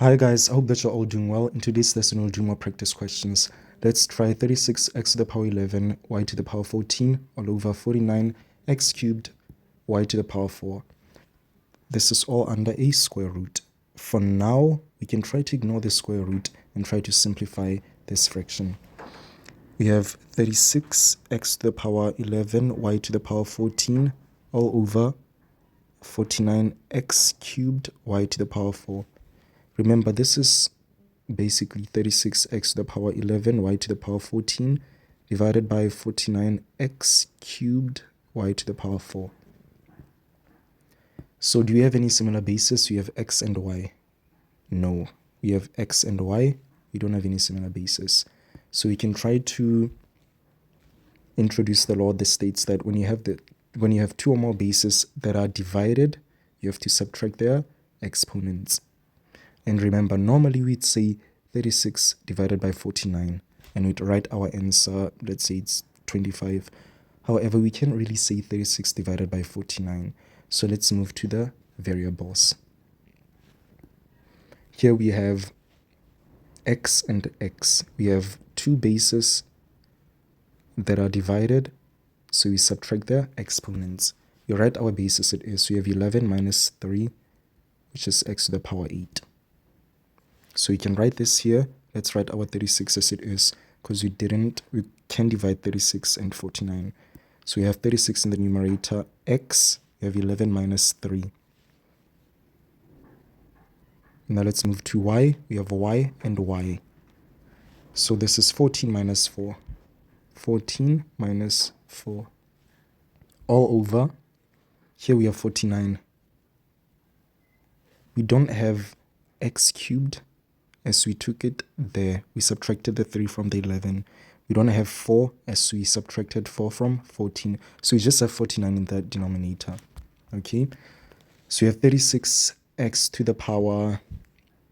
Hi guys, I hope that you're all doing well. In today's lesson, we'll do more practice questions. Let's try 36x to the power 11 y to the power 14 all over 49 x cubed y to the power 4. This is all under a square root. For now, we can try to ignore the square root and try to simplify this fraction. We have 36x to the power 11 y to the power 14 all over 49x cubed y to the power 4. Remember, this is basically 36x to the power 11 y to the power 14 divided by 49x cubed y to the power 4. So do we have any similar bases? We have x and y. No. We have x and y. We don't have any similar bases. So we can try to introduce the law that states that when you have two or more bases that are divided, you have to subtract their exponents. And remember, normally we'd say 36 divided by 49 and we'd write our answer, let's say it's 25. However, we can't really say 36 divided by 49. So let's move to the variables. Here we have x and x. We have two bases that are divided, so we subtract their exponents. You write our bases, it is, we have 11 minus 3, which is x to the power 8. So we can write this here. Let's write our 36 as it is, because we can divide 36 and 49. So we have 36 in the numerator, x, we have 11 minus 3. Now let's move to y. We have y and y. So this is 14 minus 4. 14 minus 4. All over. Here we have 49. We don't have x cubed, as we took it there. We subtracted the 3 from the 11. We don't have 4, as we subtracted 4 from 14. So we just have 49 in the denominator. Okay? So we have 36x to the power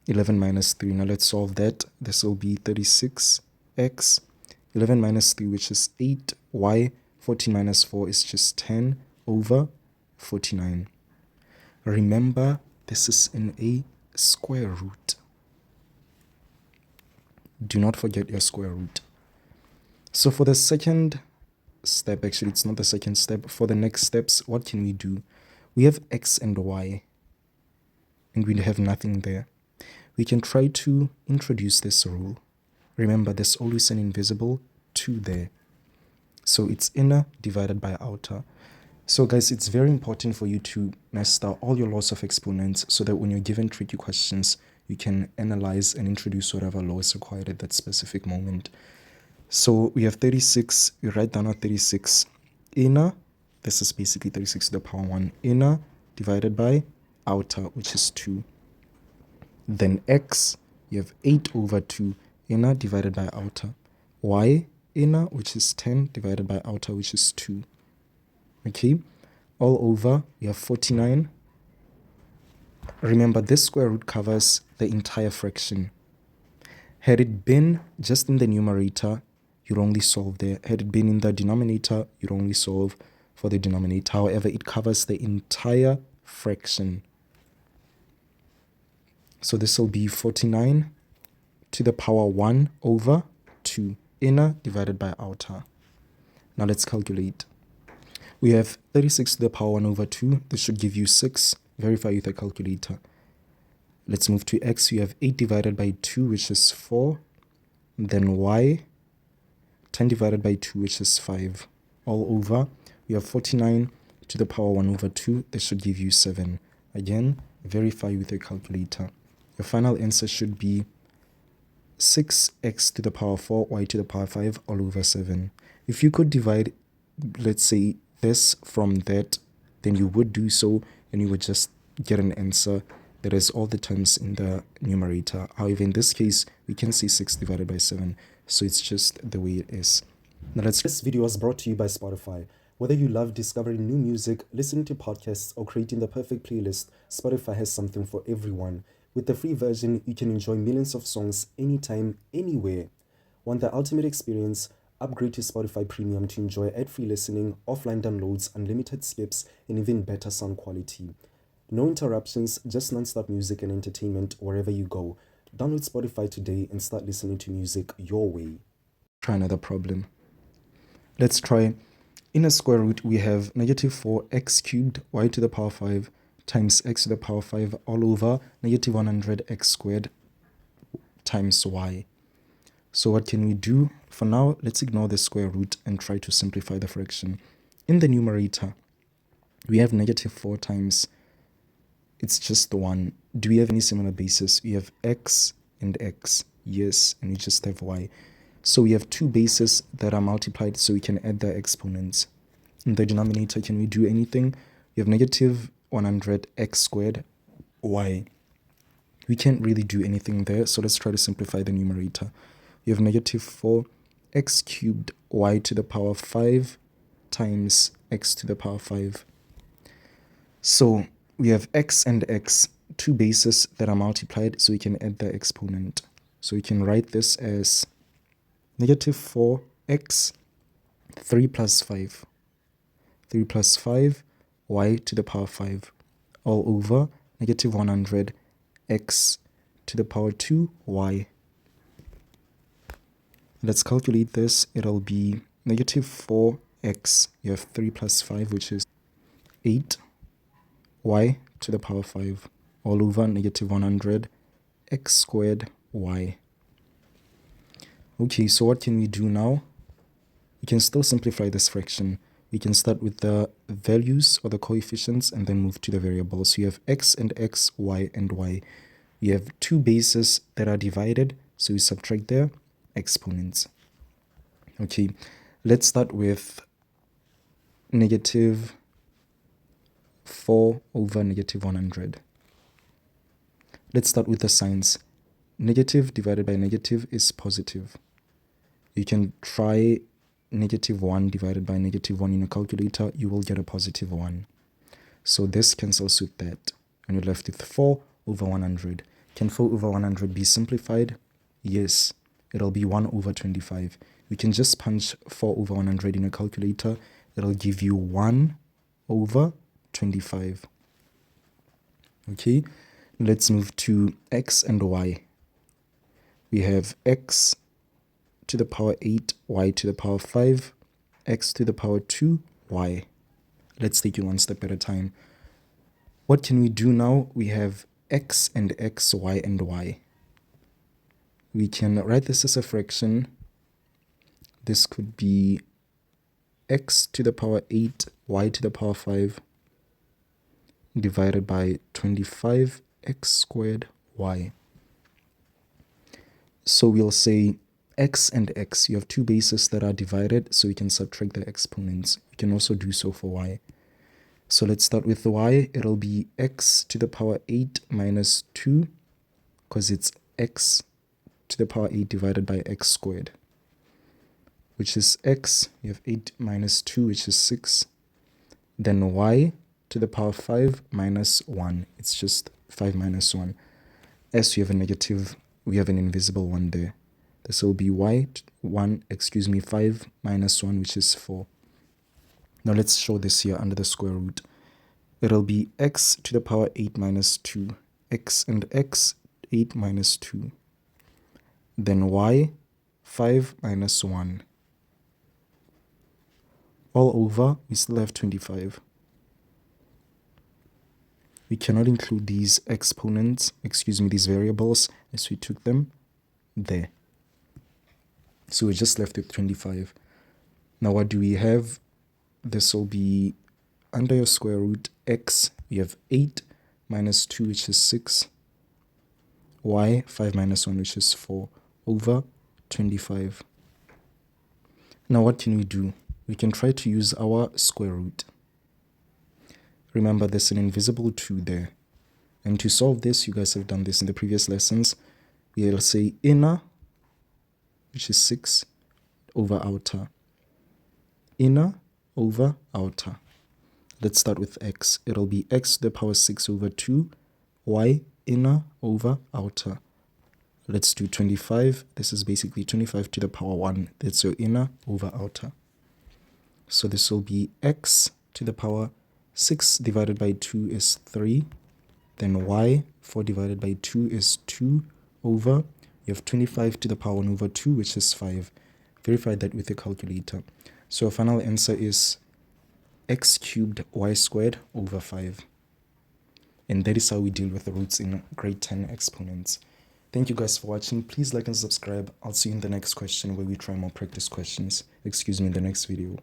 11 minus 3. Now let's solve that. This will be 36x, 11 minus 3, which is 8y. 14 minus 4 is just 10 over 49. Remember, this is in a square root. Do not forget your square root. So for the second step, actually it's not the second step, for the next steps, what can we do? We have x and y, and we have nothing there. We can try to introduce this rule. Remember, there's always an invisible 2 there. So it's inner divided by outer. So guys, it's very important for you to master all your laws of exponents so that when you're given tricky questions, you can analyze and introduce whatever law is required at that specific moment. So we have 36, we write down our 36 inner, this is basically 36 to the power 1, inner divided by outer, which is 2. Then x, you have 8 over 2, inner divided by outer. Y, inner, which is 10 divided by outer, which is 2. Okay, all over, we have 49. Remember, this square root covers the entire fraction. Had it been just in the numerator, you'd only solve there. Had it been in the denominator, you'd only solve for the denominator. However, it covers the entire fraction. So this will be 49 to the power 1 over 2, inner divided by outer. Now let's calculate. We have 36 to the power 1 over 2. This should give you 6. Verify with a calculator. Let's move to x. We have 8 divided by 2, which is 4. Then y, 10 divided by 2, which is 5. All over, we have 49 to the power 1 over 2. This should give you 7. Again, verify with a calculator. Your final answer should be 6x to the power 4, y to the power 5, all over 7. If you could divide, let's say, this from that, then you would do so, and you would just get an answer that has all the terms in the numerator. However, in this case, we can say 6 divided by 7, so it's just the way it is. Now this video was brought to you by Spotify. Whether you love discovering new music, listening to podcasts, or creating the perfect playlist, Spotify has something for everyone. With the free version, you can enjoy millions of songs anytime, anywhere. Want the ultimate experience? Upgrade to Spotify Premium to enjoy ad-free listening, offline downloads, unlimited skips, and even better sound quality. No interruptions, just non-stop music and entertainment wherever you go. Download Spotify today and start listening to music your way. Try another problem. Let's try, in a square root, we have negative 4x cubed y to the power 5 times x to the power 5 all over negative 100x squared times y. So what can we do? For now, let's ignore the square root and try to simplify the fraction. In the numerator, we have negative 4 times, it's just 1. Do we have any similar bases? We have x and x, yes, and we just have y. So we have two bases that are multiplied, so we can add their exponents. In the denominator, can we do anything? We have negative 100x squared y. We can't really do anything there, so let's try to simplify the numerator. We have negative 4x cubed y to the power 5 times x to the power 5. So we have x and x, two bases that are multiplied, so we can add the exponent. So we can write this as negative 4x, 3 plus 5. 3 plus 5, y to the power 5, all over negative 100 x to the power 2 y. Let's calculate this. It'll be negative 4x. You have 3 plus 5, which is 8 y to the power 5, all over negative 100 x squared y. Okay, so what can we do now? We can still simplify this fraction. We can start with the values or the coefficients and then move to the variables. So you have x and x, y and y. We have two bases that are divided, so we subtract their exponents. Okay, let's start with negative 4 over negative 100. Let's start with the signs. Negative divided by negative is positive. You can try negative 1 divided by negative 1 in a calculator, you will get a positive 1. So this cancels with that, and you're left with 4 over 100. Can 4 over 100 be simplified? Yes, it'll be 1 over 25. We can just punch 4 over 100 in a calculator. It'll give you 1 over 25. Okay, let's move to x and y. We have x to the power 8, y to the power 5, x to the power 2, y. Let's take it one step at a time. What can we do now? We have x and x, y and y. We can write this as a fraction. This could be x to the power 8, y to the power 5, divided by 25x squared y. So we'll say x and x, you have two bases that are divided, so we can subtract the exponents. We can also do so for y. So let's start with the y. It'll be x to the power 8 minus 2, because it's x to the power 8 divided by x squared, which is x. You have 8 minus 2, which is 6. Then y to the power 5 minus 1. It's just 5 minus 1. As we have a negative, we have an invisible 1 there. This will be 5 minus 1, which is 4. Now let's show this here under the square root. It'll be x to the power 8 minus 2. X and x, 8 minus 2. Then y, 5 minus 1. All over, we still have 25. We cannot include these exponents, these variables, as we took them there. So we're just left with 25. Now what do we have? This will be under your square root x, we have 8 minus 2, which is 6. Y, 5 minus 1, which is 4, over 25. Now what can we do? We can try to use our square root. Remember, there's an invisible 2 there. And to solve this, you guys have done this in the previous lessons. We'll say inner, which is 6, over outer. Inner over outer. Let's start with x. It'll be x to the power 6 over 2, y inner over outer. Let's do 25. This is basically 25 to the power 1. That's your inner over outer. So this will be x to the power 6 divided by 2 is 3, Then y, 4 divided by 2 is 2 over, you have 25 to the power 1 over 2, which is 5. Verify that with your calculator. So our final answer is x cubed y squared over 5. And that is how we deal with the roots in grade 10 exponents. Thank you guys for watching. Please like and subscribe. I'll see you in the next question where we try more practice questions. In the next video.